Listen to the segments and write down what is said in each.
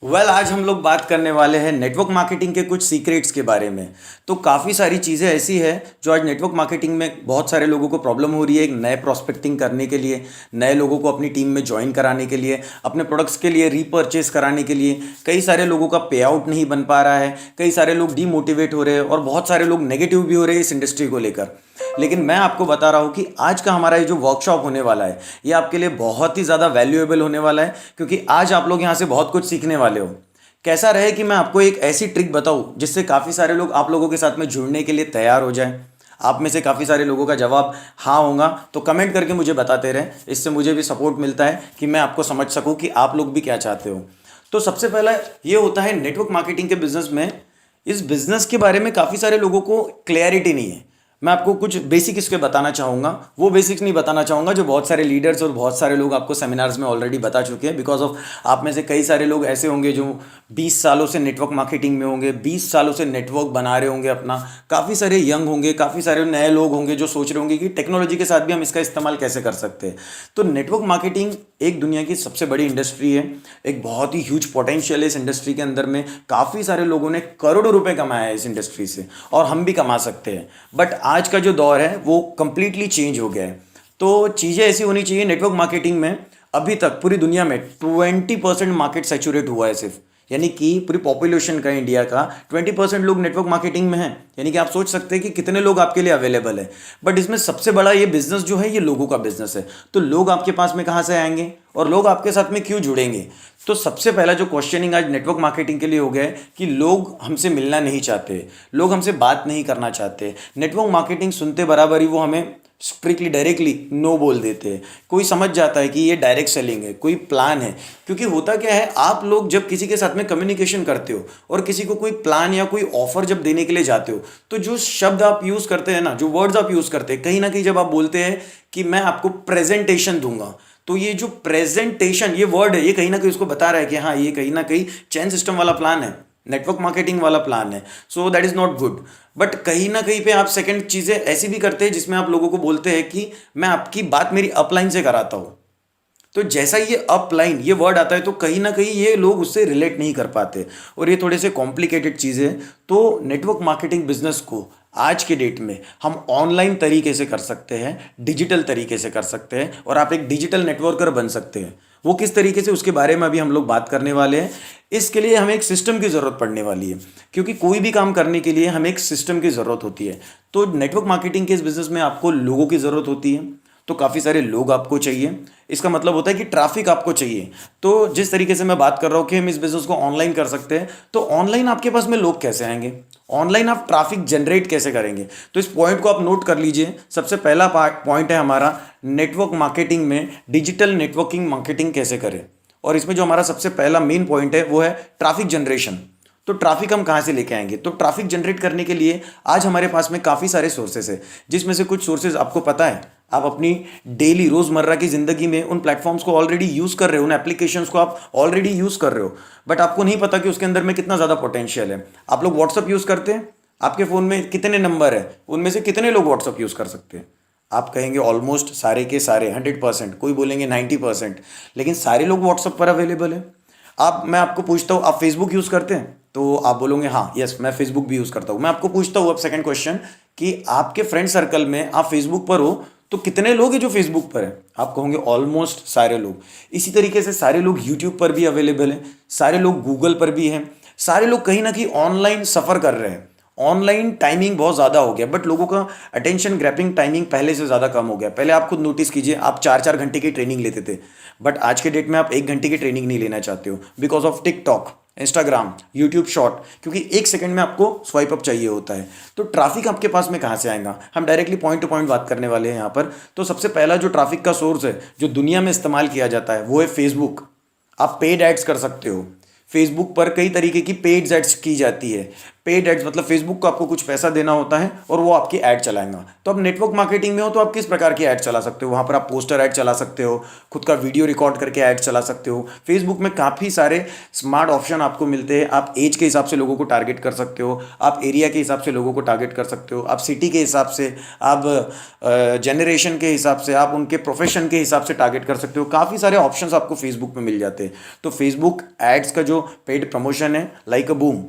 आज हम लोग बात करने वाले हैं नेटवर्क मार्केटिंग के कुछ सीक्रेट्स के बारे में। तो काफ़ी सारी चीज़ें ऐसी है जो आज नेटवर्क मार्केटिंग में बहुत सारे लोगों को प्रॉब्लम हो रही है। एक नए प्रोस्पेक्टिंग करने के लिए, नए लोगों को अपनी टीम में ज्वाइन कराने के लिए, अपने प्रोडक्ट्स के लिए रीपर्चेस कराने के लिए कई सारे लोगों का पे आउट नहीं बन पा रहा है। कई सारे लोग डीमोटिवेट हो रहे हैं और बहुत सारे लोग नेगेटिव भी हो रहे हैं इस इंडस्ट्री को लेकर। लेकिन मैं आपको बता रहा हूँ कि आज का हमारा ये जो वर्कशॉप होने वाला है ये आपके लिए बहुत ही ज़्यादा वैल्यूएबल होने वाला है, क्योंकि आज आप लोग यहाँ से बहुत कुछ सीखने वाले हो। कैसा रहे कि मैं आपको एक ऐसी ट्रिक बताऊं जिससे काफ़ी सारे लोग आप लोगों के साथ में जुड़ने के लिए तैयार हो जाएं। आप में से काफ़ी सारे लोगों का जवाब हाँ होगा, तो कमेंट करके मुझे बताते रहें। इससे मुझे भी सपोर्ट मिलता है कि मैं आपको समझ सकूं कि आप लोग भी क्या चाहते हो। तो सबसे पहला ये होता है नेटवर्क मार्केटिंग के बिजनेस में, इस बिजनेस के बारे में काफ़ी सारे लोगों को क्लैरिटी नहीं है। मैं आपको कुछ बेसिक इसके बताना चाहूँगा, वो बेसिक्स नहीं बताना चाहूँगा जो बहुत सारे लीडर्स और बहुत सारे लोग आपको सेमिनार्स में ऑलरेडी बता चुके हैं। बिकॉज ऑफ आप में से कई सारे लोग ऐसे होंगे जो 20 सालों से नेटवर्क मार्केटिंग में होंगे, 20 सालों से नेटवर्क बना रहे होंगे अपना। काफ़ी सारे यंग होंगे, काफ़ी सारे नए लोग होंगे जो सोच रहे होंगे कि टेक्नोलॉजी के साथ भी हम इसका इस्तेमाल कैसे कर सकते हैं। तो नेटवर्क मार्केटिंग एक दुनिया की सबसे बड़ी इंडस्ट्री है, एक बहुत ही ह्यूज पोटेंशियल है इस इंडस्ट्री के अंदर में। काफ़ी सारे लोगों ने करोड़ों रुपए कमाए हैं इस इंडस्ट्री से, और हम भी कमा सकते हैं। बट आज का जो दौर है वो कंप्लीटली चेंज हो गया है। तो चीज़ें ऐसी होनी चाहिए नेटवर्क मार्केटिंग में। अभी तक पूरी दुनिया में 20% मार्केट सैचुरेट हुआ है सिर्फ, यानी कि पूरी पॉपुलेशन का, इंडिया का 20% लोग नेटवर्क मार्केटिंग में हैं। यानी कि आप सोच सकते हैं कि कितने लोग आपके लिए अवेलेबल है। बट इसमें सबसे बड़ा ये बिजनेस जो है ये लोगों का बिजनेस है। तो लोग आपके पास में कहाँ से आएंगे और लोग आपके साथ में क्यों जुड़ेंगे? तो सबसे पहला जो क्वेश्चनिंग आज नेटवर्क मार्केटिंग के लिए हो गया है कि लोग हमसे मिलना नहीं चाहते, लोग हमसे बात नहीं करना चाहते। नेटवर्क मार्केटिंग सुनते बराबर ही वो हमें स्ट्रिक्टली डायरेक्टली नो बोल देते हैं। कोई समझ जाता है कि ये डायरेक्ट सेलिंग है, कोई प्लान है। क्योंकि होता क्या है, आप लोग जब किसी के साथ में कम्युनिकेशन करते हो और किसी को कोई प्लान या कोई ऑफर जब देने के लिए जाते हो, तो जो शब्द आप यूज़ करते हैं ना, जो वर्ड्स आप यूज़ करते हैं, कहीं ना कहीं जब आप बोलते हैं कि मैं आपको प्रेजेंटेशन दूंगा, तो ये जो प्रेजेंटेशन ये वर्ड है, ये कहीं ना कहीं उसको बता रहा है कि हाँ ये कहीं ना कहीं चेन सिस्टम वाला प्लान है, नेटवर्क मार्केटिंग वाला प्लान है। So that is not good. But कहीं ना कहीं पे आप सेकंड चीज़ें ऐसी भी करते हैं जिसमें आप लोगों को बोलते हैं कि मैं आपकी बात मेरी अपलाइन से कराता हूँ। तो जैसा ये अपलाइन ये वर्ड आता है तो कहीं ना कहीं ये लोग उससे रिलेट नहीं कर पाते, और ये थोड़े से कॉम्प्लिकेटेड चीज़ें हैं। तो नेटवर्क मार्केटिंग बिजनेस को आज के डेट में हम ऑनलाइन तरीके से कर सकते हैं, डिजिटल तरीके से कर सकते हैं, और आप एक डिजिटल नेटवर्कर बन सकते हैं। वो किस तरीके से, उसके बारे में अभी हम लोग बात करने वाले हैं। इसके लिए हमें एक सिस्टम की ज़रूरत पड़ने वाली है, क्योंकि कोई भी काम करने के लिए हमें एक सिस्टम की ज़रूरत होती है। तो नेटवर्क मार्केटिंग के इस बिज़नेस में आपको लोगों की ज़रूरत होती है। तो काफ़ी सारे लोग आपको चाहिए। इसका मतलब होता है कि ट्रैफिक आपको चाहिए। तो जिस तरीके से मैं बात कर रहा हूँ कि हम इस बिज़नेस को ऑनलाइन कर सकते हैं, तो ऑनलाइन आपके पास में लोग कैसे आएंगे, ऑनलाइन आप ट्रैफिक जनरेट कैसे करेंगे? तो इस पॉइंट को आप नोट कर लीजिए। सबसे पहला पॉइंट है हमारा नेटवर्क मार्केटिंग में डिजिटल नेटवर्किंग मार्केटिंग कैसे करें। और इसमें जो हमारा सबसे पहला मेन पॉइंट है वो है ट्रैफिक जनरेशन। तो ट्रैफिक हम कहाँ से लेके आएंगे? तो ट्रैफिक जनरेट करने के लिए आज हमारे पास में काफ़ी सारे सोर्सेस है, जिसमें से कुछ सोर्सेज आपको पता है, आप अपनी डेली रोज़मर्रा की ज़िंदगी में उन प्लेटफॉर्म्स को ऑलरेडी यूज़ कर रहे हो, उन एप्लीकेशंस को आप ऑलरेडी यूज़ कर रहे हो। बट आपको नहीं पता कि उसके अंदर में कितना ज़्यादा पोटेंशियल है। आप लोग व्हाट्सअप यूज़ करते हैं, आपके फ़ोन में कितने नंबर है, उनमें से कितने लोग व्हाट्सअप यूज़ कर सकते हैं? आप कहेंगे ऑलमोस्ट सारे के सारे 100%, कोई बोलेंगे 90%, लेकिन सारे लोग व्हाट्सअप पर अवेलेबल है। मैं आपको पूछता हूँ, आप फेसबुक यूज़ करते हैं? तो आप बोलोगे हाँ यस मैं फेसबुक भी यूज़ करता हूँ। मैं आपको पूछता हूँ अब सेकंड क्वेश्चन कि आपके फ्रेंड सर्कल में आप फेसबुक पर हो तो कितने लोग हैं जो फेसबुक पर है? आप कहोगे ऑलमोस्ट सारे लोग। इसी तरीके से सारे लोग यूट्यूब पर भी अवेलेबल हैं, सारे लोग गूगल पर भी हैं, सारे लोग कहीं ना कहीं ऑनलाइन सफ़र कर रहे हैं। ऑनलाइन टाइमिंग बहुत ज़्यादा हो गया, बट लोगों का अटेंशन ग्रैपिंग टाइमिंग पहले से ज़्यादा कम हो गया। पहले आप खुद नोटिस कीजिए, आप 4-4 घंटे की ट्रेनिंग लेते थे, बट आज के डेट में आप 1 घंटे की ट्रेनिंग नहीं लेना चाहते हो, because of TikTok, Instagram, YouTube short. क्योंकि 1 सेकंड में आपको स्वाइप अप चाहिए होता है। तो ट्रैफिक आपके पास में कहाँ से आएगा? हम डायरेक्टली पॉइंट टू पॉइंट बात करने वाले हैं यहाँ पर। तो सबसे पहला जो ट्रैफिक का सोर्स है जो दुनिया में इस्तेमाल किया जाता है वो है फेसबुक। आप पेड एड्स कर सकते हो। फेसबुक पर कई तरीके की पेड एड्स की जाती है। पेड एड्स मतलब फेसबुक को आपको कुछ पैसा देना होता है और वो आपकी ऐड चलाएगा। तो अब नेटवर्क मार्केटिंग में हो तो आप किस प्रकार की ऐड चला सकते हो, वहाँ पर आप पोस्टर ऐड चला सकते हो, खुद का वीडियो रिकॉर्ड करके ऐड चला सकते हो। फेसबुक में काफ़ी सारे स्मार्ट ऑप्शन आपको मिलते हैं। आप एज के हिसाब से लोगों को टारगेट कर सकते हो, आप एरिया के हिसाब से लोगों को टारगेट कर सकते हो, आप सिटी के हिसाब से, आप जनरेशन के हिसाब से, आप उनके प्रोफेशन के हिसाब से टारगेट कर सकते हो। काफ़ी सारे ऑप्शंस आपको फेसबुक में मिल जाते हैं। तो फेसबुक एड्स का जो पेड प्रमोशन है, लाइक अ बूम।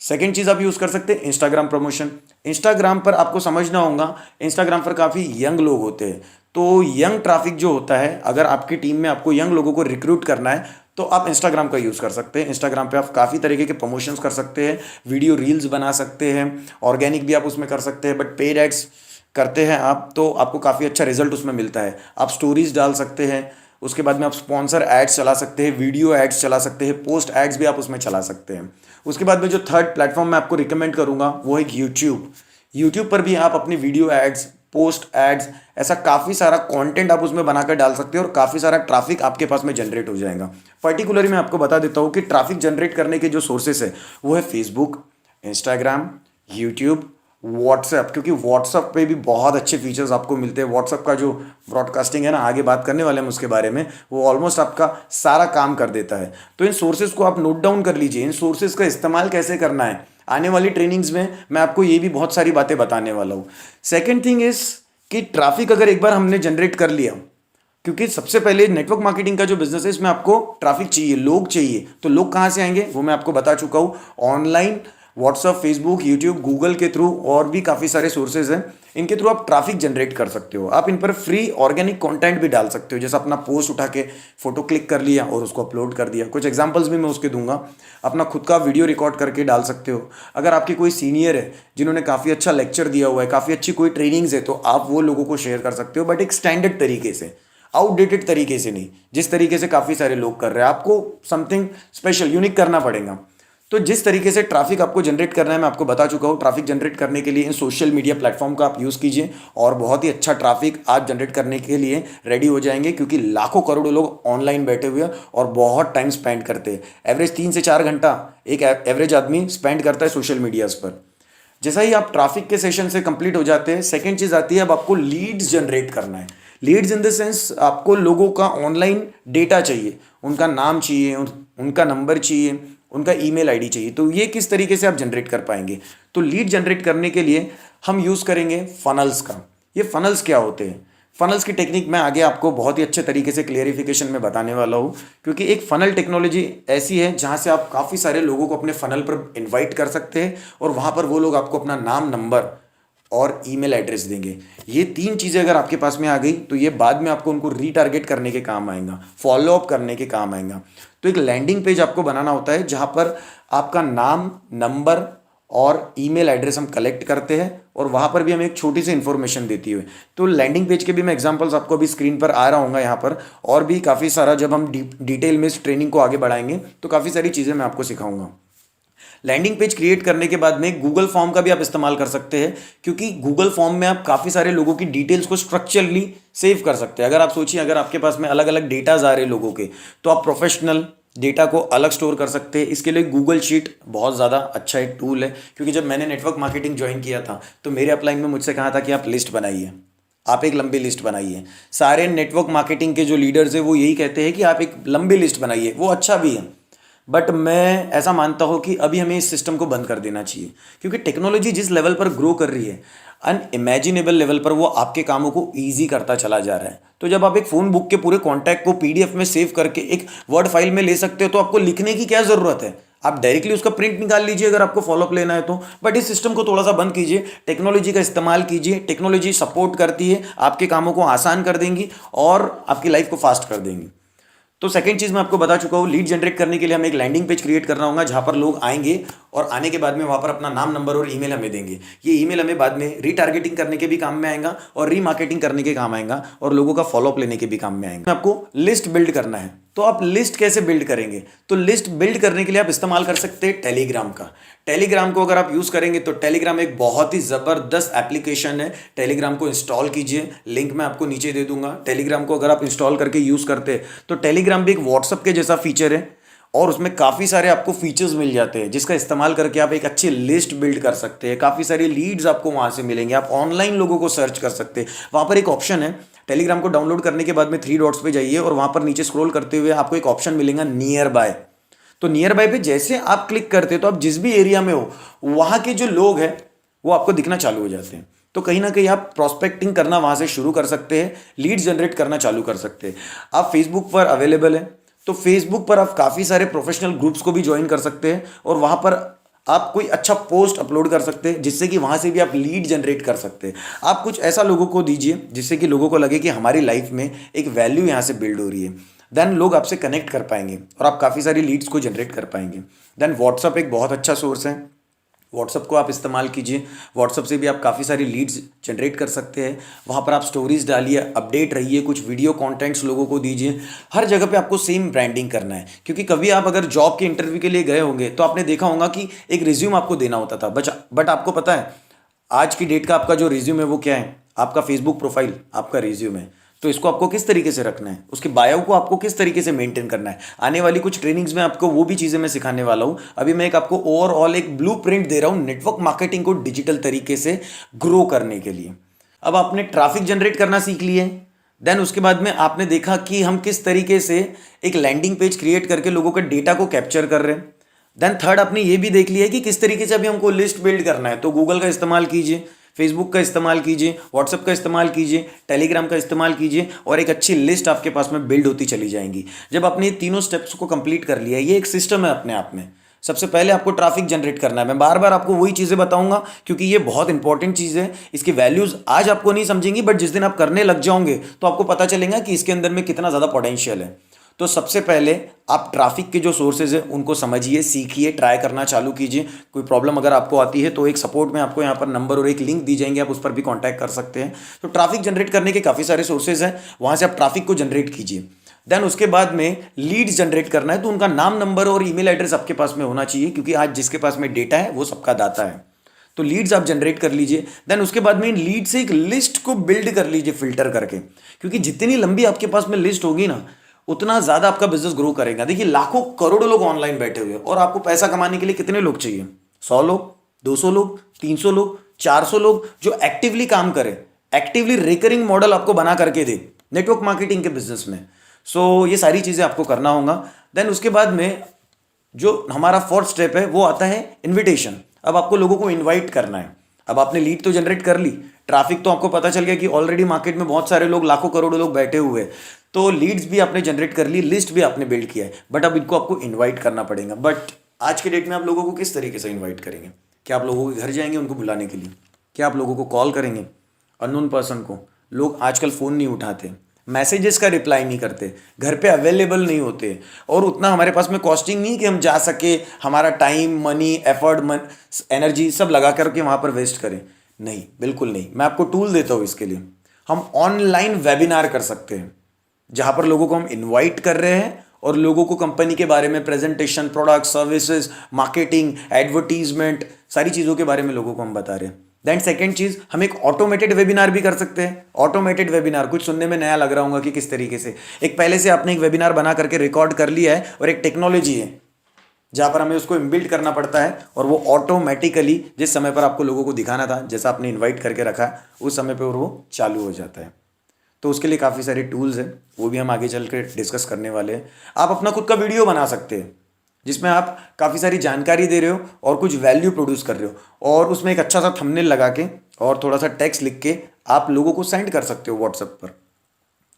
सेकेंड चीज़ आप यूज़ कर सकते हैं इंस्टाग्राम प्रमोशन। इंस्टाग्राम पर आपको समझना होगा, इंस्टाग्राम पर काफ़ी यंग लोग होते हैं। तो यंग ट्रैफिक जो होता है, अगर आपकी टीम में आपको यंग लोगों को रिक्रूट करना है तो आप इंस्टाग्राम का यूज़ कर सकते हैं। इंस्टाग्राम पे आप काफ़ी तरीके के प्रमोशंस कर सकते हैं, वीडियो रील्स बना सकते हैं, ऑर्गेनिक भी आप उसमें कर सकते हैं, बट पेड एड्स करते हैं आप तो आपको काफ़ी अच्छा रिजल्ट उसमें मिलता है। आप स्टोरीज डाल सकते हैं, उसके बाद में आप स्पॉन्सर एड्स चला सकते हैं, वीडियो एड्स चला सकते हैं, पोस्ट एड्स भी आप उसमें चला सकते हैं। उसके बाद में जो थर्ड प्लेटफॉर्म मैं आपको रिकमेंड करूंगा वो है यूट्यूब। यूट्यूब पर भी आप अपनी वीडियो एड्स, पोस्ट एड्स, ऐसा काफ़ी सारा कंटेंट आप उसमें बनाकर डाल सकते हो और काफ़ी सारा ट्रैफिक आपके पास में जनरेट हो जाएगा। पर्टिकुलरली मैं आपको बता देता हूँ कि ट्रैफिक जनरेट करने के जो सोर्सेस है वो है फेसबुक, इंस्टाग्राम, यूट्यूब, व्हाट्सएप, क्योंकि व्हाट्सएप पे भी बहुत अच्छे फीचर्स आपको मिलते हैं। व्हाट्सएप का जो ब्रॉडकास्टिंग है ना, आगे बात करने वाले हैं उसके बारे में, वो ऑलमोस्ट आपका सारा काम कर देता है। तो इन सोर्सेज को आप नोट डाउन कर लीजिए, इन सोर्सेज का इस्तेमाल कैसे करना है। आने वाली ट्रेनिंग्स में मैं आपको ये भी बहुत सारी बातें बताने वाला हूँ। सेकेंड थिंग इज कि ट्रैफिक अगर एक बार हमने जनरेट कर लिया, क्योंकि सबसे पहले नेटवर्क मार्केटिंग का जो बिजनेस है इसमें आपको ट्रैफिक चाहिए, लोग चाहिए। तो लोग कहाँ से आएंगे वो मैं आपको बता चुका हूँ। Online WhatsApp, Facebook, YouTube, Google के थ्रू और भी काफ़ी सारे सोर्सेज हैं, इनके थ्रू आप ट्रैफिक जनरेट कर सकते हो। आप इन पर फ्री ऑर्गेनिक कंटेंट भी डाल सकते हो, जैसे अपना पोस्ट उठा के फोटो क्लिक कर लिया और उसको अपलोड कर दिया। कुछ एग्जांपल्स भी मैं उसके दूंगा। अपना खुद का वीडियो रिकॉर्ड करके डाल सकते हो। अगर आपके कोई सीनियर है जिन्होंने काफ़ी अच्छा लेक्चर दिया हुआ है, काफ़ी अच्छी कोई ट्रेनिंग्स है, तो आप वो लोगों को शेयर कर सकते हो, बट एक स्टैंडर्ड तरीके से, आउटडेटेड तरीके से नहीं, जिस तरीके से काफ़ी सारे लोग कर रहे हैं। आपको समथिंग स्पेशल, यूनिक करना पड़ेगा। तो जिस तरीके से ट्रैफिक आपको जनरेट करना है मैं आपको बता चुका हूँ। ट्रैफिक जनरेट करने के लिए इन सोशल मीडिया प्लेटफॉर्म का आप यूज़ कीजिए और बहुत ही अच्छा ट्रैफिक आप जनरेट करने के लिए रेडी हो जाएंगे, क्योंकि लाखों करोड़ों लोग ऑनलाइन बैठे हुए हैं और बहुत टाइम स्पेंड करते हैं। एवरेज 3 से 4 घंटा एक एवरेज आदमी स्पेंड करता है सोशल मीडियाज़ पर। जैसा ही आप ट्रैफिक के सेशन से कंप्लीट हो जाते हैं, सेकेंड चीज़ आती है, अब आपको लीड्स जनरेट करना है। लीड्स इन द सेंस आपको लोगों का ऑनलाइन डेटा चाहिए, उनका नाम चाहिए, उनका नंबर चाहिए, उनका ईमेल आईडी चाहिए। तो ये किस तरीके से आप जनरेट कर पाएंगे? तो लीड जनरेट करने के लिए हम यूज़ करेंगे फनल्स का। ये फनल्स क्या होते हैं? फनल्स की टेक्निक मैं आगे आपको बहुत ही अच्छे तरीके से क्लियरिफिकेशन में बताने वाला हूँ, क्योंकि एक फनल टेक्नोलॉजी ऐसी है जहाँ से आप काफ़ी सारे लोगों को अपने फनल पर इन्वाइट कर सकते हैं और वहाँ पर वो लोग आपको अपना नाम, नंबर और ईमेल एड्रेस देंगे। ये 3 चीज़ें अगर आपके पास में आ गई तो ये बाद में आपको उनको रीटारगेट करने के काम आएगा, फॉलोअप करने के काम आएगा। तो एक लैंडिंग पेज आपको बनाना होता है जहाँ पर आपका नाम, नंबर और ईमेल एड्रेस हम कलेक्ट करते हैं और वहाँ पर भी हमें एक छोटी सी इन्फॉर्मेशन देती हुई। तो लैंडिंग पेज के भी मैं एग्जांपल्स आपको अभी स्क्रीन पर आ रहा हूँ यहाँ पर, और भी काफ़ी सारा जब हम डिटेल में इस ट्रेनिंग को आगे बढ़ाएंगे तो काफ़ी सारी चीज़ें मैं आपको सिखाऊंगा। लैंडिंग पेज क्रिएट करने के बाद में गूगल फॉर्म का भी आप इस्तेमाल कर सकते हैं, क्योंकि गूगल फॉर्म में आप काफ़ी सारे लोगों की डिटेल्स को स्ट्रक्चरली सेव कर सकते हैं। अगर आप सोचिए, अगर आपके पास में अलग अलग डेटाज आ रहे लोगों के, तो आप प्रोफेशनल डेटा को अलग स्टोर कर सकते हैं। इसके लिए गूगल शीट बहुत ज़्यादा अच्छा एक टूल है, क्योंकि जब मैंने नेटवर्क मार्केटिंग ज्वाइन किया था तो मेरे अपलाइन में मुझसे कहा था कि आप लिस्ट बनाइए, आप एक लंबी लिस्ट बनाइए। सारे नेटवर्क मार्केटिंग के जो लीडर्स हैं वो यही कहते हैं कि आप एक लंबी लिस्ट बनाइए। वो अच्छा भी है, बट मैं ऐसा मानता हूँ कि अभी हमें इस सिस्टम को बंद कर देना चाहिए, क्योंकि टेक्नोलॉजी जिस लेवल पर ग्रो कर रही है, अनइमेजिनेबल लेवल पर वो आपके कामों को ईजी करता चला जा रहा है। तो जब आप एक फ़ोन बुक के पूरे कॉन्टैक्ट को पीडीएफ में सेव करके एक वर्ड फाइल में ले सकते हो, तो आपको लिखने की क्या ज़रूरत है? आप डायरेक्टली उसका प्रिंट निकाल लीजिए अगर आपको फॉलोअप लेना है तो। बट इस सिस्टम को थोड़ा सा बंद कीजिए, टेक्नोलॉजी का इस्तेमाल कीजिए। टेक्नोलॉजी सपोर्ट करती है, आपके कामों को आसान कर देंगी और आपकी लाइफ को फास्ट कर देंगी। तो सेकंड चीज़ मैं आपको बता चुका हूँ, लीड जनरेट करने के लिए हमें एक लैंडिंग पेज क्रिएट करना होगा जहाँ पर लोग आएंगे और आने के बाद में वहाँ पर अपना नाम, नंबर और ईमेल हमें देंगे। ये ईमेल हमें बाद में रीटारगेटिंग करने के भी काम में आएगा और रीमार्केटिंग करने के काम आएगा और लोगों का फॉलोअप लेने के भी काम में आएगा। आपको लिस्ट बिल्ड करना है, तो आप लिस्ट कैसे बिल्ड करेंगे? तो लिस्ट बिल्ड करने के लिए आप इस्तेमाल कर सकते हैं टेलीग्राम का। टेलीग्राम को अगर आप यूज़ करेंगे तो टेलीग्राम एक बहुत ही ज़बरदस्त एप्लीकेशन है। टेलीग्राम को इंस्टॉल कीजिए, लिंक मैं आपको नीचे दे दूंगा। टेलीग्राम को अगर आप इंस्टॉल करके यूज़ करते हैं तो टेलीग्राम भी एक व्हाट्सअप के जैसा फीचर है और उसमें काफ़ी सारे आपको फीचर्स मिल जाते हैं जिसका इस्तेमाल करके आप एक अच्छी लिस्ट बिल्ड कर सकते हैं। काफ़ी सारी लीड्स आपको वहाँ से मिलेंगे, आप ऑनलाइन लोगों को सर्च कर सकते हैं। वहाँ पर एक ऑप्शन है, टेलीग्राम को डाउनलोड करने के बाद में 3 डॉट्स पे जाइए और वहाँ पर नीचे स्क्रॉल करते हुए आपको एक ऑप्शन मिलेगा नियर बाय। तो नियर बाय पे जैसे आप क्लिक करते हैं तो आप जिस भी एरिया में हो वहाँ के जो लोग हैं वो आपको दिखना चालू हो जाते हैं। तो कहीं ना कहीं आप प्रॉस्पेक्टिंग करना वहाँ से शुरू कर सकते हैं, लीड्स जनरेट करना चालू कर सकते हैं। आप फेसबुक पर अवेलेबल है तो फेसबुक पर आप काफ़ी सारे प्रोफेशनल ग्रुप्स को भी ज्वाइन कर सकते हैं और वहाँ पर आप कोई अच्छा पोस्ट अपलोड कर सकते हैं जिससे कि वहाँ से भी आप लीड जनरेट कर सकते हैं। आप कुछ ऐसा लोगों को दीजिए जिससे कि लोगों को लगे कि हमारी लाइफ में एक वैल्यू यहाँ से बिल्ड हो रही है। देन लोग आपसे कनेक्ट कर पाएंगे और आप काफ़ी सारी लीड्स को जनरेट कर पाएंगे। देन व्हाट्सअप एक बहुत अच्छा सोर्स है, व्हाट्सअप को आप इस्तेमाल कीजिए। व्हाट्सअप से भी आप काफ़ी सारी लीड्स जनरेट कर सकते हैं। वहाँ पर आप स्टोरीज डालिए, अपडेट रहिए, कुछ वीडियो कंटेंट्स लोगों को दीजिए। हर जगह पे आपको सेम ब्रांडिंग करना है, क्योंकि कभी आप अगर जॉब के इंटरव्यू के लिए गए होंगे तो आपने देखा होगा कि एक रिज्यूम आपको देना होता था, बट आपको पता है आज की डेट का आपका जो रिज्यूम है वो क्या है? आपका फेसबुक प्रोफाइल आपका रिज्यूम है। तो इसको आपको किस तरीके से रखना है, उसके बायो को आपको किस तरीके से मेंटेन करना है, आने वाली कुछ ट्रेनिंग्स में आपको वो भी चीज़ें मैं सिखाने वाला हूँ। अभी मैं आपको ओवरऑल एक ब्लूप्रिंट दे रहा हूँ नेटवर्क मार्केटिंग को डिजिटल तरीके से ग्रो करने के लिए। अब आपने ट्रैफिक जनरेट करना सीख लिए, देन उसके बाद में आपने देखा कि हम किस तरीके से एक लैंडिंग पेज क्रिएट करके लोगों के डेटा को कैप्चर कर रहे हैं। देन थर्ड आपने ये भी देख लिया कि किस तरीके से अभी हमको लिस्ट बिल्ड करना है। तो गूगल का इस्तेमाल कीजिए, फेसबुक का इस्तेमाल कीजिए, व्हाट्सएप का इस्तेमाल कीजिए, टेलीग्राम का इस्तेमाल कीजिए और एक अच्छी लिस्ट आपके पास में बिल्ड होती चली जाएंगी। जब आपने ये तीनों स्टेप्स को कंप्लीट कर लिया, ये एक सिस्टम है अपने आप में। सबसे पहले आपको ट्रैफिक जनरेट करना है। मैं बार बार आपको वही चीज़ें बताऊंगा क्योंकि ये बहुत इंपॉर्टेंट चीज़ है। इसकी वैल्यूज़ आज आपको नहीं समझेंगी, बट जिस दिन आप करने लग जाओगे तो आपको पता चलेगा कि इसके अंदर में कितना ज़्यादा पोटेंशियल है। तो सबसे पहले आप ट्रैफिक के जो सोर्सेज है उनको समझिए, सीखिए, ट्राई करना चालू कीजिए। कोई प्रॉब्लम अगर आपको आती है तो एक सपोर्ट में आपको यहाँ पर नंबर और एक लिंक दी जाएंगे, आप उस पर भी कांटेक्ट कर सकते हैं। तो ट्रैफिक जनरेट करने के काफ़ी सारे सोर्सेज हैं, वहाँ से आप ट्रैफिक को जनरेट कीजिए। देन उसके बाद में लीड्स जनरेट करना है तो उनका नाम, नंबर और ईमेल एड्रेस आपके पास में होना चाहिए, क्योंकि आज जिसके पास में डेटा है वो सबका दाता है। तो लीड्स आप जनरेट कर लीजिए। देन उसके बाद में इन लीड से एक लिस्ट को बिल्ड कर लीजिए फिल्टर करके, क्योंकि जितनी लंबी आपके पास में लिस्ट होगी ना उतना ज़्यादा आपका बिजनेस ग्रो करेगा। देखिए लाखों करोड़ों लोग ऑनलाइन बैठे हुए हैं और आपको पैसा कमाने के लिए कितने लोग चाहिए? 100 लोग, 200 लोग, 300 लोग, 400 लोग जो एक्टिवली काम करें, एक्टिवली रिकरिंग मॉडल आपको बना करके दे नेटवर्क मार्केटिंग के बिजनेस में। सो ये सारी चीज़ें आपको करना होगा। देन उसके बाद में जो हमारा फोर्थ स्टेप है वो आता है इन्विटेशन। अब आपको लोगों को इन्वाइट करना है। अब आपने लीड तो जनरेट कर ली, ट्रैफिक तो आपको पता चल गया कि ऑलरेडी मार्केट में बहुत सारे लोग, लाखों करोड़ों लोग बैठे हुए हैं, तो लीड्स भी आपने जनरेट कर ली, लिस्ट भी आपने बिल्ड किया है, बट अब इनको आपको इन्वाइट करना पड़ेगा। बट आज के डेट में आप लोगों को किस तरीके से इन्वाइट करेंगे? क्या आप लोगों के घर जाएंगे उनको बुलाने के लिए? क्या आप लोगों को कॉल करेंगे? अननोन पर्सन को लोग आजकल फ़ोन नहीं उठाते, मैसेजेस का रिप्लाई नहीं करते, घर पे अवेलेबल नहीं होते, और उतना हमारे पास में कॉस्टिंग नहीं कि हम जा सके, हमारा टाइम, मनी, एफर्ट, एनर्जी सब लगा करके वहाँ पर वेस्ट करें। नहीं, बिल्कुल नहीं। मैं आपको टूल देता हूँ इसके लिए। हम ऑनलाइन वेबिनार कर सकते हैं जहाँ पर लोगों को हम इनवाइट कर रहे हैं और लोगों को कंपनी के बारे में presentation, product, services, marketing, advertisement, सारी चीज़ों के बारे में लोगों को हम बता रहे हैं। देन सेकेंड चीज़, हम एक ऑटोमेटेड वेबिनार भी कर सकते हैं। ऑटोमेटेड वेबिनार कुछ सुनने में नया लग रहा होगा कि किस तरीके से, एक पहले से आपने एक वेबिनार बना करके रिकॉर्ड कर लिया है और एक टेक्नोलॉजी है जहाँ पर हमें उसको इनबिल्ट करना पड़ता है और वो ऑटोमेटिकली जिस समय पर आपको लोगों को दिखाना था, जैसा आपने इन्वाइट करके रखा, उस समय पर वो चालू हो जाता है। तो उसके लिए काफ़ी सारे टूल्स हैं, वो भी हम आगे चल के डिस्कस करने वाले हैं। आप अपना खुद का वीडियो बना सकते हैं जिसमें आप काफ़ी सारी जानकारी दे रहे हो और कुछ वैल्यू प्रोड्यूस कर रहे हो, और उसमें एक अच्छा सा थंबनेल लगा के और थोड़ा सा टेक्स्ट लिख के आप लोगों को सेंड कर सकते हो व्हाट्सएप पर।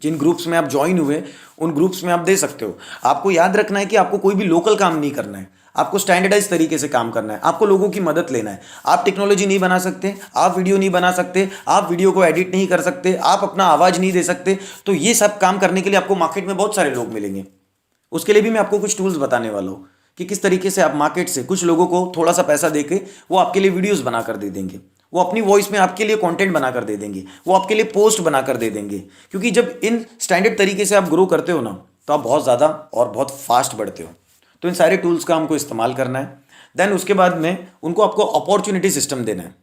जिन ग्रुप्स में आप ज्वाइन हुए उन ग्रुप्स में आप दे सकते हो। आपको याद रखना है कि आपको कोई भी लोकल काम नहीं करना है, आपको स्टैंडर्डाइज तरीके से काम करना है, आपको लोगों की मदद लेना है। आप टेक्नोलॉजी नहीं बना सकते, आप वीडियो नहीं बना सकते, आप वीडियो को एडिट नहीं कर सकते, आप अपना आवाज़ नहीं दे सकते, तो ये सब काम करने के लिए आपको मार्केट में बहुत सारे लोग मिलेंगे। उसके लिए भी मैं आपको कुछ टूल्स बताने वाला हूँ कि किस तरीके से आप मार्केट से कुछ लोगों को थोड़ा सा पैसा देके वो आपके लिए वीडियोस बनाकर दे देंगे, वो अपनी वॉइस में आपके लिए कंटेंट बनाकर दे देंगे, वो आपके लिए पोस्ट बनाकर दे देंगे। क्योंकि जब इन स्टैंडर्ड तरीके से आप ग्रो करते हो ना तो आप बहुत ज़्यादा और बहुत फास्ट बढ़ते हो। तो इन सारे टूल्स का हमको इस्तेमाल करना है। देन उसके बाद में उनको आपको अपॉर्चुनिटी सिस्टम देना है।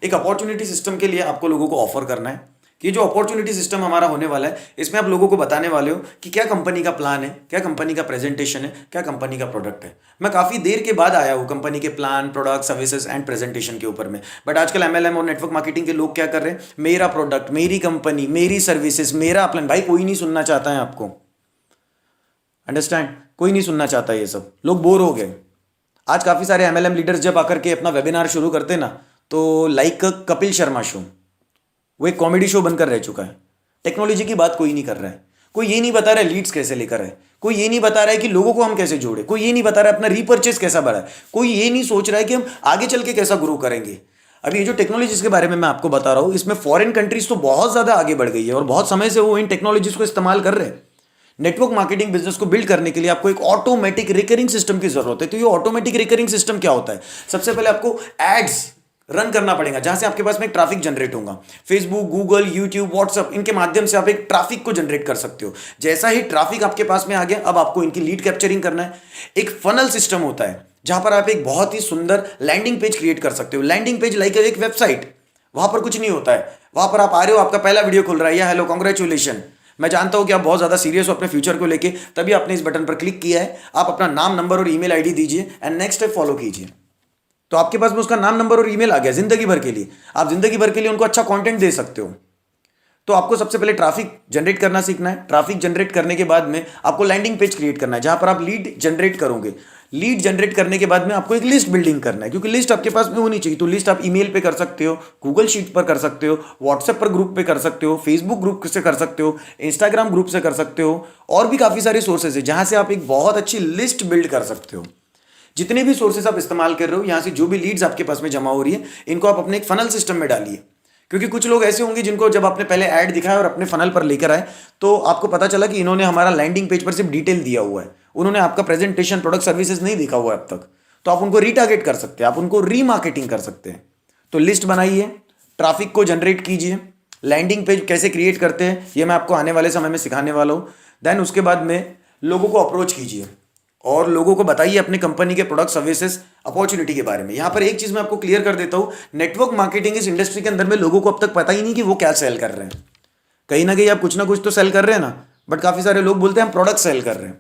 एक अपॉर्चुनिटी सिस्टम के लिए आपको लोगों को ऑफर करना है कि जो अपॉर्चुनिटी सिस्टम हमारा होने वाला है इसमें आप लोगों को बताने वाले हो कि क्या कंपनी का प्लान है, क्या कंपनी का प्रेजेंटेशन है, क्या कंपनी का प्रोडक्ट है। मैं काफ़ी देर के बाद आया हूँ कंपनी के plan, product, services and presentation के ऊपर में। बट आजकल एमएलएम और नेटवर्क मार्केटिंग के लोग क्या कर रहे हैं, मेरा प्रोडक्ट, मेरी कंपनी, मेरी सर्विसेज, मेरा प्लान। भाई कोई नहीं सुनना चाहता है आपको, अंडरस्टैंड, कोई नहीं सुनना चाहता। ये सब लोग बोर हो गए। आज काफ़ी सारे एमएलएम लीडर्स जब आकर के अपना वेबिनार शुरू करते ना, तो लाइक कपिल शर्मा शो, वो एक कॉमेडी शो बनकर रह चुका है। टेक्नोलॉजी की बात कोई नहीं कर रहा है, कोई ये नहीं बता रहा है लीड्स कैसे लेकर है, कोई ये नहीं बता रहा है कि लोगों को हम कैसे जोड़े, कोई ये नहीं बता रहा है अपना रीपर्चेस कैसा बढ़ाए, कोई ये नहीं सोच रहा है कि हम आगे चल के कैसा ग्रो करेंगे। अभी ये जो टेक्नोलॉजीज के बारे में मैं आपको बता रहा हूँ, इसमें फॉरेन कंट्रीज तो बहुत ज़्यादा आगे बढ़ गई है और बहुत समय से वो इन टेक्नोलॉजीज को इस्तेमाल कर रहे हैं। नेटवर्क मार्केटिंग बिजनेस को बिल्ड करने के लिए आपको एक ऑटोमेटिक रिकरिंग सिस्टम की जरूरत है। तो ये ऑटोमेटिक रिकरिंग सिस्टम क्या होता है? सबसे पहले आपको एड्स रन करना पड़ेगा, जहां से आपके पास में एक ट्रैफिक जनरेट होगा। फेसबुक, गूगल, यूट्यूब, व्हाट्सअप, इनके माध्यम से आप एक ट्रैफिक को जनरेट कर सकते हो। जैसा ही ट्रैफिक आपके पास में आ गया, अब आपको इनकी लीड कैप्चरिंग करना है। एक फनल सिस्टम होता है जहां पर आप एक बहुत ही सुंदर लैंडिंग पेज क्रिएट कर सकते हो। लैंडिंग पेज लाइक एक वेबसाइट, वहां पर कुछ नहीं होता है। वहां पर आप आ रहे हो, आपका पहला वीडियो खुल रहा है, या हेलो कॉन्ग्रेचुलेशन। मैं जानता हूं कि आप बहुत ज्यादा सीरियस हो अपने फ्यूचर को लेके, तभी आपने इस बटन पर क्लिक किया है। आप अपना नाम, नंबर और ईमेल आईडी दीजिए एंड नेक्स्ट स्टेप फॉलो कीजिए। तो आपके पास में उसका नाम, नंबर और ईमेल आ गया जिंदगी भर के लिए। आप जिंदगी भर के लिए उनको अच्छा कंटेंट दे सकते हो। तो आपको सबसे पहले ट्रैफिक जनरेट करना सीखना है। ट्रैफिक जनरेट करने के बाद में आपको लैंडिंग पेज क्रिएट करना है, जहां पर आप लीड जनरेट करोगे। लीड जनरेट करने के बाद में आपको एक लिस्ट बिल्डिंग करना है, क्योंकि लिस्ट आपके पास में होनी चाहिए। तो लिस्ट आप ईमेल पे कर सकते हो, गूगल शीट पर कर सकते हो, व्हाट्सएप पर ग्रुप पे कर सकते हो, फेसबुक ग्रुप से कर सकते हो, इंस्टाग्राम ग्रुप से कर सकते हो, और भी काफी सारे सोर्सेज है जहां से आप एक बहुत अच्छी लिस्ट बिल्ड कर सकते हो। जितने भी सोर्सेस आप इस्तेमाल कर रहे हो, यहां से जो भी लीड्स आपके पास में जमा हो रही है, इनको आप अपने एक फनल सिस्टम में डालिए। क्योंकि कुछ लोग ऐसे होंगे जिनको जब आपने पहले ऐड दिखाया और अपने फनल पर लेकर आए, तो आपको पता चला कि इन्होंने हमारा लैंडिंग पेज पर सिर्फ डिटेल दिया हुआ है, उन्होंने आपका प्रेजेंटेशन, प्रोडक्ट, सर्विसेज नहीं देखा हुआ है अब तक। तो आप उनको रीटारगेट कर सकते हैं, आप उनको रीमार्केटिंग कर सकते हैं। तो लिस्ट बनाइए, ट्रैफिक को जनरेट कीजिए, लैंडिंग पेज कैसे क्रिएट करते हैं ये मैं आपको आने वाले समय में सिखाने वाला हूँ। देन उसके बाद में लोगों को अप्रोच कीजिए और लोगों को बताइए अपनी कंपनी के प्रोडक्ट, सर्विसेज, अपॉर्चुनिटी के बारे में। यहां पर एक चीज मैं आपको क्लियर कर देता हूं, नेटवर्क मार्केटिंग इस इंडस्ट्री के अंदर में लोगों को अब तक पता ही नहीं कि वो क्या सेल कर रहे हैं। कहीं ना कहीं आप कुछ ना कुछ तो सेल कर रहे हैं ना, बट काफी सारे लोग बोलते हैं हम प्रोडक्ट सेल कर रहे हैं,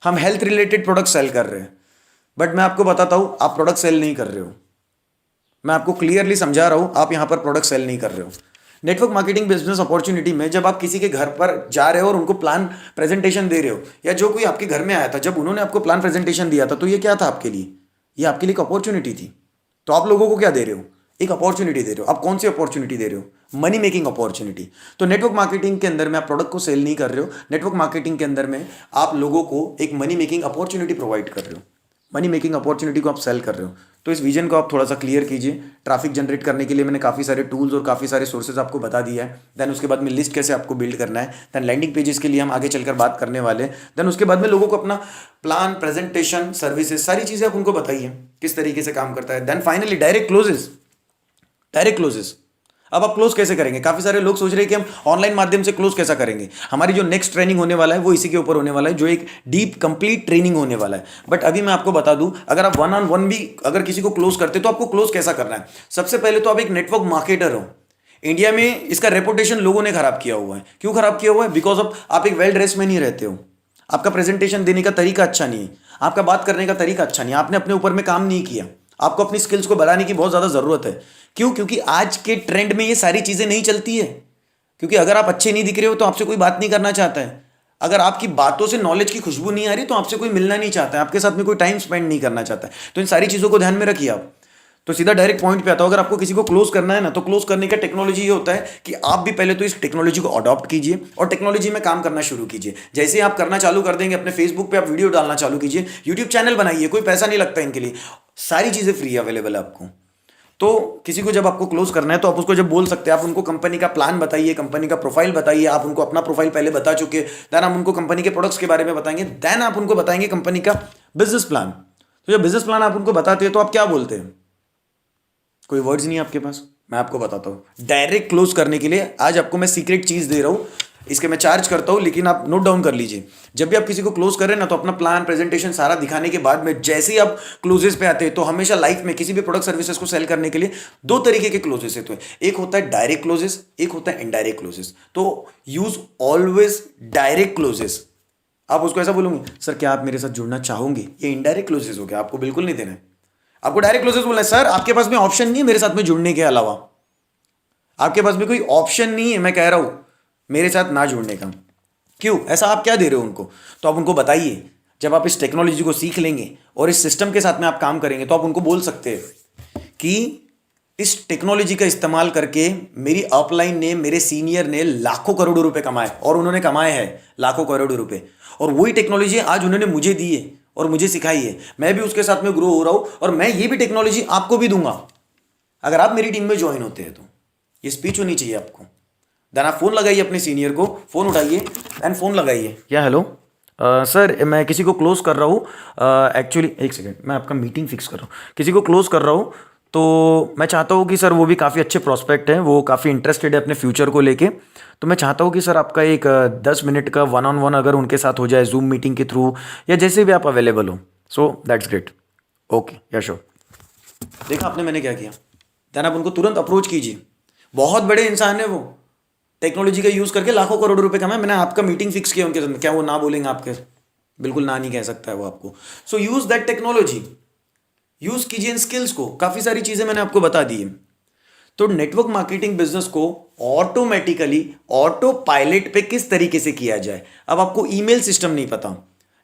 हम हेल्थ रिलेटेड प्रोडक्ट सेल कर रहे हैं। बट मैं आपको बताता हूं, आप प्रोडक्ट सेल नहीं कर रहे हो। मैं आपको क्लियरली समझा रहा हूं, आप यहां पर प्रोडक्ट सेल नहीं कर रहे हो। नेटवर्क मार्केटिंग बिजनेस अपॉर्चुनिटी में जब आप किसी के घर पर जा रहे हो और उनको प्लान प्रेजेंटेशन दे रहे हो, या जो कोई आपके घर में आया था, जब उन्होंने आपको प्लान प्रेजेंटेशन दिया था, तो ये क्या था आपके लिए? ये आपके लिए एक अपॉर्चुनिटी थी। तो आप लोगों को क्या दे रहे हो? एक अपॉर्चुनिटी दे रहे हो। आप कौन सी अपॉर्चुनिटी दे रहे हो? Money making opportunity. तो नेटवर्क मार्केटिंग के अंदर में आप प्रोडक्ट को सेल नहीं कर रहे हो, नेटवर्क मार्केटिंग के अंदर में आप लोगों को एक मनी मेकिंग अपॉर्चुनिटी प्रोवाइड कर रहे हो। मनी मेकिंग अपॉर्चुनिटी को आप सेल कर रहे हो। तो इस विजन को आप थोड़ा सा क्लियर कीजिए। ट्रैफिक जनरेट करने के लिए मैंने काफ़ी सारे टूल्स और काफ़ी सारे सोर्सेज आपको बता दिया है। देन उसके बाद में लिस्ट कैसे आपको बिल्ड करना है। देन लैंडिंग पेजेस के लिए हम आगे चलकर बात करने वाले हैं। देन उसके बाद में लोगों को अपना प्लान, प्रेजेंटेशन, सर्विसेज, सारी चीज़ें आप उनको बताइए किस तरीके से काम करता है। Then finally direct closes. Direct closes अब आप क्लोज कैसे करेंगे? काफी सारे लोग सोच रहे हैं कि हम ऑनलाइन माध्यम से क्लोज कैसा करेंगे। हमारी जो नेक्स्ट ट्रेनिंग होने वाला है वो इसी के ऊपर होने वाला है, जो एक डीप कंप्लीट ट्रेनिंग होने वाला है। बट अभी मैं आपको बता दूं, अगर आप वन ऑन वन भी अगर किसी को क्लोज करते तो आपको क्लोज कैसा करना है। सबसे पहले तो आप एक नेटवर्क मार्केटर हो। इंडिया में इसका रेपुटेशन लोगों ने खराब किया हुआ है। क्यों खराब किया हुआ है? बिकॉज ऑफ आप एक वेल ड्रेस में नहीं रहते हो, आपका प्रेजेंटेशन देने का तरीका अच्छा नहीं है, आपका बात करने का तरीका अच्छा नहीं है, आपने अपने ऊपर में काम नहीं किया। आपको अपनी स्किल्स को बढ़ाने की बहुत ज़्यादा ज़रूरत है। क्यों? क्योंकि आज के ट्रेंड में ये सारी चीज़ें नहीं चलती है। क्योंकि अगर आप अच्छे नहीं दिख रहे हो तो आपसे कोई बात नहीं करना चाहता है। अगर आपकी बातों से नॉलेज की खुशबू नहीं आ रही तो आपसे कोई मिलना नहीं चाहता है, आपके साथ में कोई टाइम स्पेंड नहीं करना चाहता है। तो इन सारी चीज़ों को ध्यान में रखिए आप। तो सीधा डायरेक्ट पॉइंट पे आता हूं, अगर आपको किसी को क्लोज करना है ना, तो क्लोज करने का टेक्नोलॉजी ये होता है कि आप भी पहले तो इस टेक्नोलॉजी को अडॉप्ट कीजिए और टेक्नोलॉजी में काम करना शुरू कीजिए। जैसे ही आप करना चालू कर देंगे, अपने फेसबुक पे आप वीडियो डालना चालू कीजिए, यूट्यूब चैनल बनाइए, कोई पैसा नहीं लगता इनके लिए, सारी चीज़ें फ्री अवेलेबल है आपको। तो किसी को जब आपको क्लोज करना है तो आप उसको जब बोल सकते हैं, आप उनको कंपनी का प्लान बताइए, कंपनी का प्रोफाइल बताइए। आप उनको अपना प्रोफाइल पहले बता चुके, देन हम उनको कंपनी के प्रोडक्ट्स के बारे में बताएंगे, देन आप उनको बताएंगे कंपनी का बिजनेस प्लान। तो जब बिजनेस प्लान आप उनको बताते हैं तो आप क्या बोलते हैं? कोई वर्ड्स नहीं है आपके पास। मैं आपको बताता हूँ, डायरेक्ट क्लोज करने के लिए आज आपको मैं सीक्रेट चीज दे रहा हूँ। इसके मैं चार्ज करता हूँ, लेकिन आप नोट डाउन कर लीजिए। जब भी आप किसी को क्लोज कर रहे हैं ना, तो अपना प्लान प्रेजेंटेशन सारा दिखाने के बाद में जैसे ही आप क्लोजेस पे आते हैं, तो हमेशा लाइफ में किसी भी प्रोडक्ट सर्विसेज को सेल करने के लिए दो तरीके के क्लोजेस होते हैं। एक होता है डायरेक्ट क्लोजेस, एक होता है इनडायरेक्ट क्लोजेस। तो यूज ऑलवेज डायरेक्ट क्लोजेस। आप उसको ऐसा बोलोगे, सर क्या आप मेरे साथ जुड़ना चाहोगे, ये इनडायरेक्ट क्लोजेस हो गया, आपको बिल्कुल नहीं देना है। आपको डायरेक्ट क्लोजेस बोलना है, सर आपके पास में ऑप्शन नहीं है मेरे साथ में जुड़ने के अलावा, आपके पास में कोई ऑप्शन नहीं है, मैं कह रहा हूं मेरे साथ ना जुड़ने का। क्यों ऐसा आप क्या दे रहे हो उनको? तो आप उनको बताइए। जब आप इस टेक्नोलॉजी को सीख लेंगे और इस सिस्टम के साथ में आप काम करेंगे, तो आप उनको बोल सकते हैं कि इस टेक्नोलॉजी का इस्तेमाल करके मेरी अपलाइन ने, मेरे सीनियर ने लाखों करोड़ों रुपए कमाए, और उन्होंने कमाए हैं लाखों करोड़ों रुपए, और वही टेक्नोलॉजी आज उन्होंने मुझे दी है और मुझे सिखाई है। मैं भी उसके साथ में ग्रो हो रहा हूं, और मैं ये भी टेक्नोलॉजी आपको भी दूंगा अगर आप मेरी टीम में ज्वाइन होते हैं। तो ये स्पीच होनी चाहिए आपको। देन आप फोन लगाइए अपने सीनियर को, फोन उठाइए एंड फोन लगाइए। क्या हेलो सर, मैं किसी को क्लोज कर रहा हूँ, एक्चुअली एक सेकेंड, मैं आपका मीटिंग फिक्स कर रहा हूँ, किसी को क्लोज कर रहा हूँ। तो मैं चाहता हूँ कि सर वो भी काफ़ी अच्छे प्रॉस्पेक्ट हैं, वो काफ़ी इंटरेस्टेड है अपने फ्यूचर को लेके। तो मैं चाहता हूँ कि सर आपका एक 10 मिनट का वन ऑन वन अगर उनके साथ हो जाए जूम मीटिंग के थ्रू, या जैसे भी आप अवेलेबल हो। सो दैट्स ग्रेट, ओके या श्योर। देखा आपने मैंने क्या किया? देन आप उनको तुरंत अप्रोच कीजिए। बहुत बड़े इंसान है वो, टेक्नोलॉजी का यूज़ करके लाखों करोड़ रुपए कमाए। मैंने आपका मीटिंग फिक्स किया उनके साथ, क्या वो ना बोलेंगे आपके? बिल्कुल ना नहीं कह सकता है वो आपको। सो यूज दैट टेक्नोलॉजी, यूज कीजिए इन स्किल्स को। काफ़ी सारी चीज़ें मैंने आपको बता दी है। तो नेटवर्क मार्केटिंग बिजनेस को ऑटोमेटिकली ऑटो पायलट पे किस तरीके से किया जाए। अब आपको ईमेल सिस्टम नहीं पता,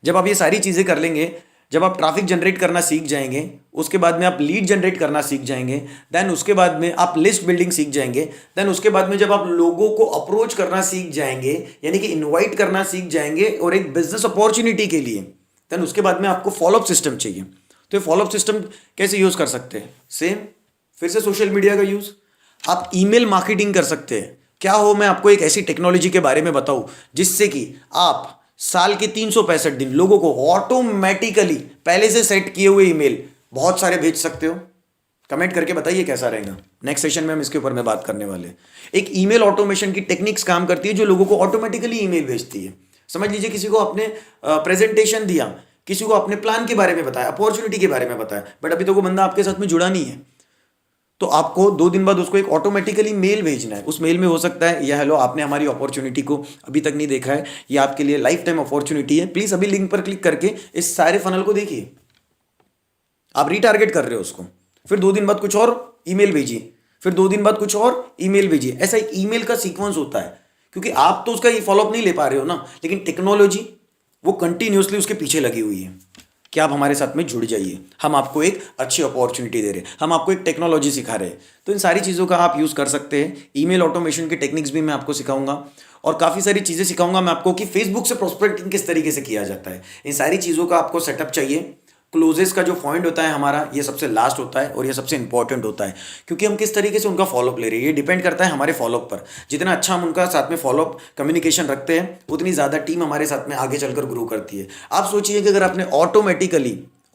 जब आप ये सारी चीज़ें कर लेंगे, जब आप ट्रैफिक जनरेट करना सीख जाएंगे, उसके बाद में आप लीड जनरेट करना सीख जाएंगे, देन उसके बाद में आप लिस्ट बिल्डिंग सीख जाएंगे, देन उसके बाद में जब आप लोगों को अप्रोच करना सीख जाएंगे, यानी कि इनवाइट करना सीख जाएंगे और एक बिजनेस अपॉर्चुनिटी के लिए, देन उसके बाद में आपको फॉलोअप सिस्टम चाहिए। तो ये फॉलोअप सिस्टम कैसे यूज़ कर सकते हैं? सेम, फिर से सोशल मीडिया का यूज़। आप ईमेल मार्केटिंग कर सकते हैं। क्या हो, मैं आपको एक ऐसी टेक्नोलॉजी के बारे में बताऊं जिससे कि आप साल के 365 दिन लोगों को ऑटोमेटिकली पहले से सेट किए हुए ईमेल बहुत सारे भेज सकते हो। कमेंट करके बताइए कैसा रहेगा। नेक्स्ट सेशन में हम इसके ऊपर में बात करने वाले हैं। एक ईमेल ऑटोमेशन की टेक्निक्स काम करती है जो लोगों को ऑटोमेटिकली ईमेल भेजती है। समझ लीजिए किसी को आपने प्रेजेंटेशन दिया, किसी को अपने प्लान के बारे में बताया, अपॉर्चुनिटी के बारे में बताया, बट अभी तो वो बंदा आपके साथ में जुड़ा नहीं है, तो आपको 2 दिन बाद उसको एक ऑटोमेटिकली मेल भेजना है। उस मेल में हो सकता है, या हेलो आपने हमारी अपॉर्चुनिटी को अभी तक नहीं देखा है, ये आपके लिए लाइफ टाइम अपॉर्चुनिटी है, प्लीज अभी लिंक पर क्लिक करके इस सारे फनल को देखिए। आप रीटारगेट कर रहे हो उसको, फिर 2 दिन बाद कुछ और ईमेल भेजिए, फिर 2 दिन बाद कुछ और ईमेल भेजिए। ऐसा एक ईमेल का सीक्वेंस होता है, क्योंकि आप तो उसका फॉलोअप नहीं ले पा रहे हो ना, लेकिन टेक्नोलॉजी वो कंटिन्यूसली उसके पीछे लगी हुई है कि आप हमारे साथ में जुड़ जाइए, हम आपको एक अच्छी अपॉर्चुनिटी दे रहे हैं, हम आपको एक टेक्नोलॉजी सिखा रहे हैं। तो इन सारी चीज़ों का आप यूज़ कर सकते हैं। ईमेल ऑटोमेशन के टेक्निक्स भी मैं आपको सिखाऊंगा, और काफ़ी सारी चीज़ें सिखाऊंगा मैं आपको कि फेसबुक से प्रोस्पेक्टिंग किस तरीके से किया जाता है। इन सारी चीज़ों का आपको सेटअप चाहिए। क्लोजेस का जो पॉइंट होता है हमारा, ये सबसे लास्ट होता है और ये सबसे इंपॉर्टेंट होता है, क्योंकि हम किस तरीके से उनका फॉलोअप ले रहे हैं, ये डिपेंड करता है हमारे फॉलोअप पर। जितना अच्छा हम उनका साथ में फॉलोअप कम्युनिकेशन रखते हैं, उतनी ज़्यादा टीम हमारे साथ में आगे चलकर ग्रो करती है। आप सोचिए कि अगर आपने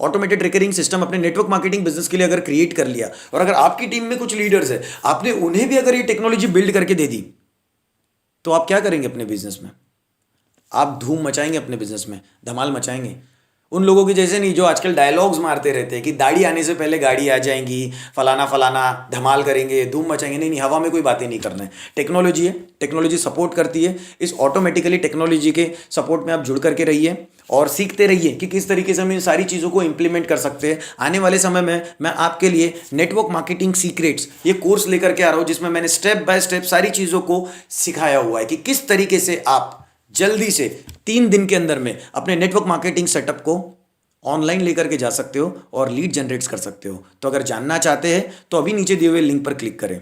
ऑटोमेटेड रिकरिंग सिस्टम अपने नेटवर्क मार्केटिंग बिजनेस के लिए अगर क्रिएट कर लिया, और अगर आपकी टीम में कुछ लीडर्स है, आपने उन्हें भी अगर ये टेक्नोलॉजी बिल्ड करके दे दी, तो आप क्या करेंगे अपने बिजनेस में? आप धूम मचाएंगे, अपने बिजनेस में धमाल मचाएंगे। उन लोगों की जैसे नहीं जो आजकल डायलॉग्स मारते रहते हैं कि दाढ़ी आने से पहले गाड़ी आ जाएंगी, फलाना फलाना, धमाल करेंगे, धूम मचाएंगे। नहीं, हवा में कोई बातें नहीं करना है। टेक्नोलॉजी है, टेक्नोलॉजी सपोर्ट करती है। इस ऑटोमेटिकली टेक्नोलॉजी के सपोर्ट में आप जुड़ करके रहिए और सीखते रहिए कि किस तरीके से हम इन सारी चीज़ों को इंप्लीमेंट कर सकते हैं। आने वाले समय में मैं आपके लिए नेटवर्क मार्केटिंग सीक्रेट्स ये कोर्स लेकर के आ रहा हूँ, जिसमें मैंने स्टेप बाय स्टेप सारी चीज़ों को सिखाया हुआ है कि किस तरीके से आप जल्दी से 3 दिन के अंदर में अपने नेटवर्क मार्केटिंग सेटअप को ऑनलाइन लेकर के जा सकते हो और लीड जनरेट कर सकते हो। तो अगर जानना चाहते हैं तो अभी नीचे दिए हुए लिंक पर क्लिक करें।